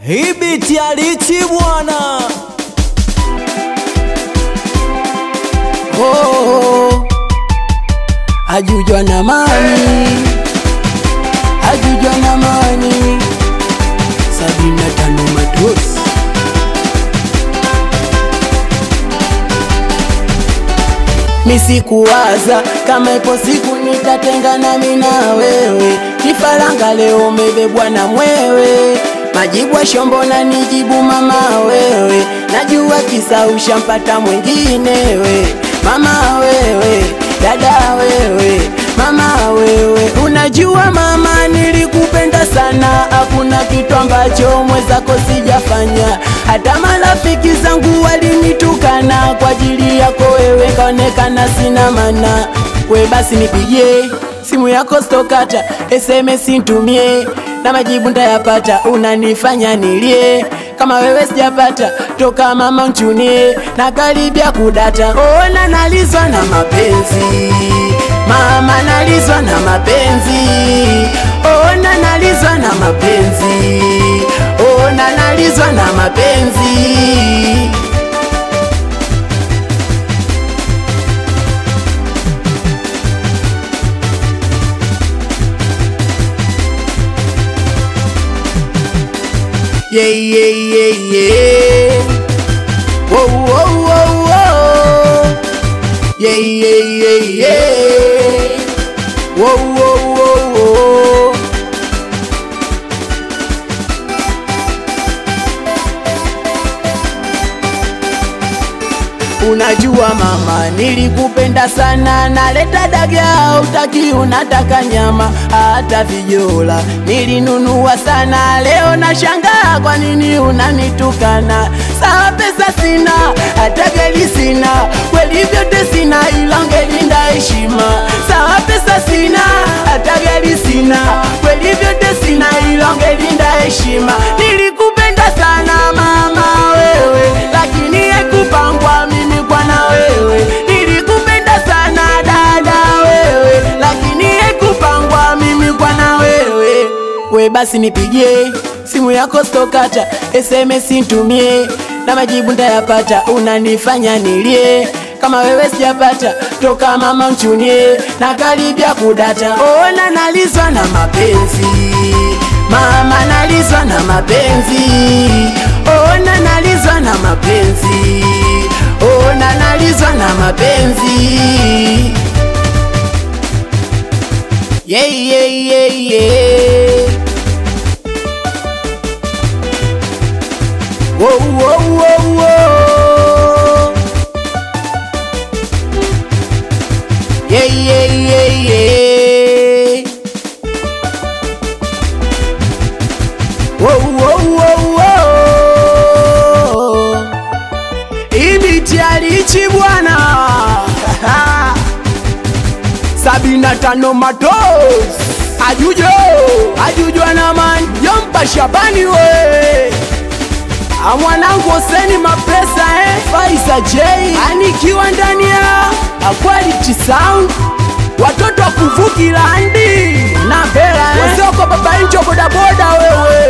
Hii biti ya Richi bwana. Ajujwa na mani, ajujwa na mani 75 matosi. Misikuwaza kama ipo siku nitatengana mimi na wewe. Kifaranga leo umebebwa na mwewe. Majibu shombo na nijibu mama wewe. Najua kisa ushampata mwingine we. Mama wewe, dada wewe, mama wewe. Unajua mama nilikupenda sana. Hakuna kitu ambacho mwezako sijafanya. Hata marafiki zangu walinitukana. Kwa ajili yako wewe kaonekana sina maana. We basi nipigie simu yako stokata, SMS nitumie na majibu ndayapata. Unanifanya nilie kama wewe sijapata. Toka mama mchunie na karibia kudata. Ona nalizwa na mapenzi, mama nalizwa na mapenzi. Ona nalizwa na mapenzi, ona nalizwa na mapenzi. Yeah, yeah, yeah, yeah. Whoa, whoa, whoa, whoa. Yeah, yeah, yeah, yeah. Whoa, whoa, whoa, whoa. Unajua mama nilikupenda sana. Naleta dagaa utaki unataka nyama. Hata vijola nilinunua sana. Leo nashangaa kwa nini unanitukana. Sawa pesa sina, hata gari sina. Kweli vyote sina ila ungelinda heshima. Sawa pesa sina, hata gari sina. Kweli vyote sina ila ungelinda heshima. Nilikupenda sana mama wewe, lakini haikupangwa mimi kwa na wewe. Nilikupenda sana dada wewe, lakini haikupangwa mimi kwa na wewe. We basi nipigie simu yako stokata, SMS nitumie na majibu ndayapata. Unanifanya nilie kama wewe sijapata. Toka mama mchunie na karibia kudata. Ona nalizwa na mapenzi, mama nalizwa na mapenzi. Ona nalizwa na mapenzi, ona nalizwa na mapenzi. Yeah, yeah, yeah, yeah. Whoa, whoa, whoa, whoa. Yeah, yeah, yeah, yeah. Whoa, whoa, whoa, whoa. Ibiti ya Richi bwana. 75 matosi. Ajujwa na man Jompa Shabani we. Mwanangu Hoseni Mapesa Faisa J anikiwa ndani ya Quality Sound. Watoto wa Kuvuki Landi na Bela Wazoko baba injo boda boda wewe.